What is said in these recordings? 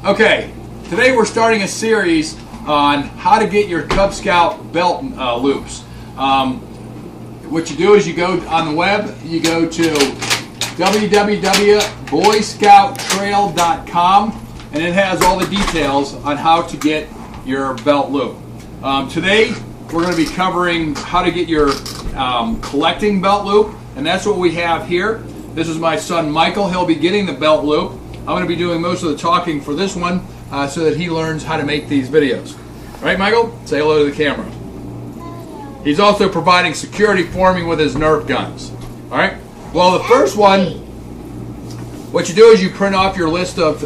Okay, today we're starting a series on how to get your Cub Scout belt loops. What you do is you go on the web, you go to www.boyscouttrail.com, and it has all the details on how to get your belt loop. Today we're going to be covering how to get your collecting belt loop, and that's what we have here. This is my son Michael. He'll be getting the belt loop. I'm going to be doing most of the talking for this one so that he learns how to make these videos. All right, Michael? Say hello to the camera. He's also providing security for me with his Nerf guns. All right? Well, the first one, what you do is you print off your list of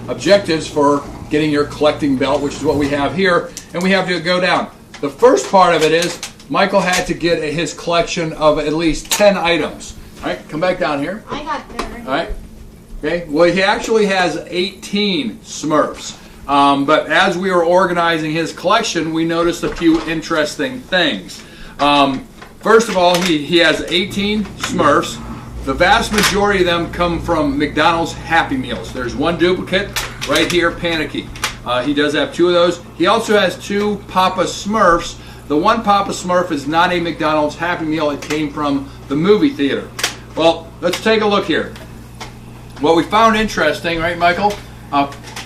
objectives for getting your collecting belt, which is what we have here, and we have to go down. The first part of it is Michael had to get his collection of at least 10 items. All right, come back down here. I got there. All right. Okay. Well, he actually has 18 Smurfs. But as we were organizing his collection, we noticed a few interesting things. First of all, he has 18 Smurfs. The vast majority of them come from McDonald's Happy Meals. There's one duplicate right here, Panicky. He does have 2 of those. He also has 2 Papa Smurfs. The one Papa Smurf is not a McDonald's Happy Meal. It came from the movie theater. Well, let's take a look here. What we found interesting, right, Michael?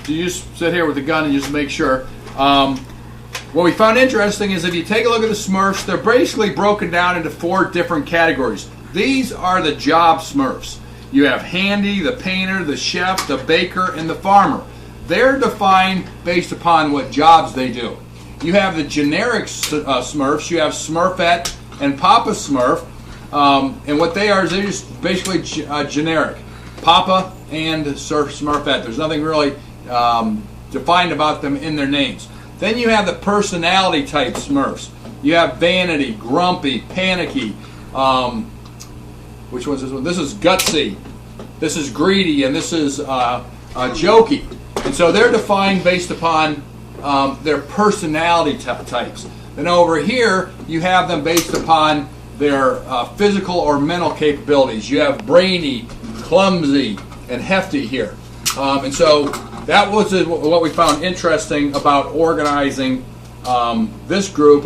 You just sit here with the gun and just make sure. What we found interesting is if you take a look at the Smurfs, they're basically broken down into 4 different categories. These are the job Smurfs. You have Handy, the painter, the chef, the baker, and the farmer. They're defined based upon what jobs they do. You have the generic Smurfs. You have Smurfette and Papa Smurf. And what they are is they're just basically generic. Papa and Smurfette. There's nothing really defined about them in their names. Then you have the personality type Smurfs. You have Vanity, Grumpy, Panicky. Which one's this one? This is Gutsy. This is Greedy, and this is Jokey. And so they're defined based upon their personality types. Then over here, you have them based upon their physical or mental capabilities. You have Brainy, Clumsy, and Hefty here. And so that was what we found interesting about organizing this group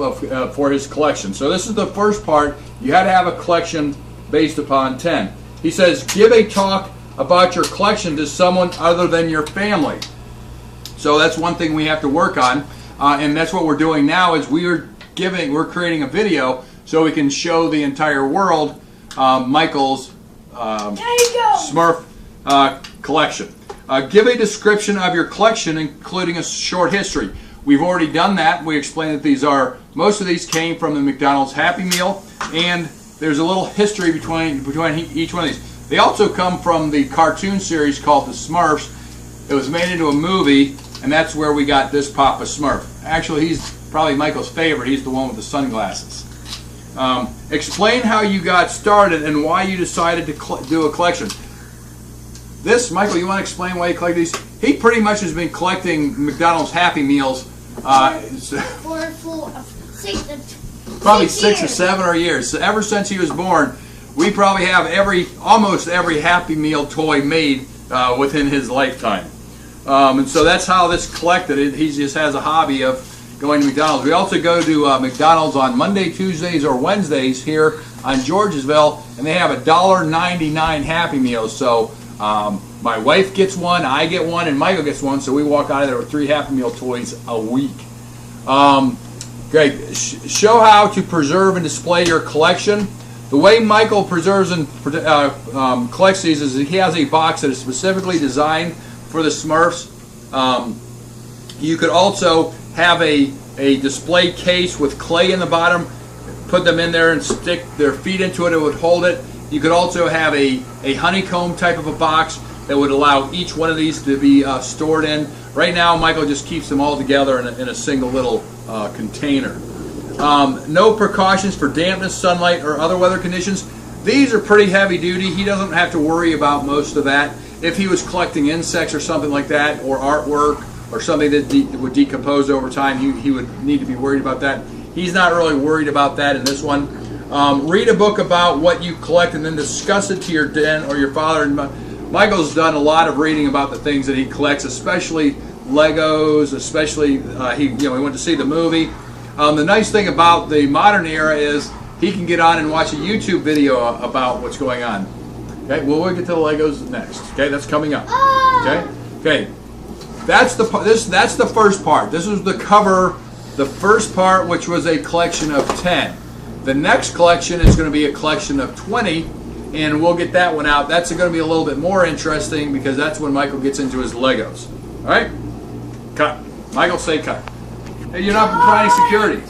for his collection. So this is the first part. You had to have a collection based upon 10. He says, give a talk about your collection to someone other than your family. So that's one thing we have to work on, and that's what we're doing now is we're creating a video so we can show the entire world Michael's Smurf collection. Give a description of your collection, including a short history. We've already done that. We explained that most of these came from the McDonald's Happy Meal, and there's a little history between each one of these. They also come from the cartoon series called The Smurfs. It was made into a movie, and that's where we got this Papa Smurf. Actually, he's probably Michael's favorite. He's the one with the sunglasses. Explain how you got started and why you decided to do a collection. This, Michael, you want to explain why you collect these? He pretty much has been collecting McDonald's Happy Meals probably 6 or 7 years. So ever since he was born, we probably have almost every Happy Meal toy made within his lifetime. And so that's how this collected. He just has a hobby of going to McDonald's. We also go to McDonald's on Monday, Tuesdays, or Wednesdays here on Georgesville, and they have $1.99 Happy Meals. So my wife gets one, I get one, and Michael gets one, so we walk out of there with 3 Happy Meal toys a week. Great. Show how to preserve and display your collection. The way Michael preserves and collects these is he has a box that is specifically designed for the Smurfs. You could also have a display case with clay in the bottom, put them in there and stick their feet into it, it would hold it. You could also have a honeycomb type of a box that would allow each one of these to be stored in. Right now, Michael just keeps them all together in a single little container. No precautions for dampness, sunlight, or other weather conditions. These are pretty heavy duty. He doesn't have to worry about most of that. If he was collecting insects or something like that, or artwork, or something that would decompose over time, he would need to be worried about that. He's not really worried about that in this one. Read a book about what you collect and then discuss it to your dad or your father. Michael's done a lot of reading about the things that he collects, especially Legos, especially he went to see the movie. The nice thing about the modern era is he can get on and watch a YouTube video about what's going on. Okay, well, we'll get to the Legos next. Okay, that's coming up. Okay, that's the first part. This was the cover, the first part, which was a collection of 10. The next collection is going to be a collection of 20, and we'll get that one out. That's going to be a little bit more interesting because that's when Michael gets into his Legos. All right, cut. Michael, say cut. Hey, you're not providing security.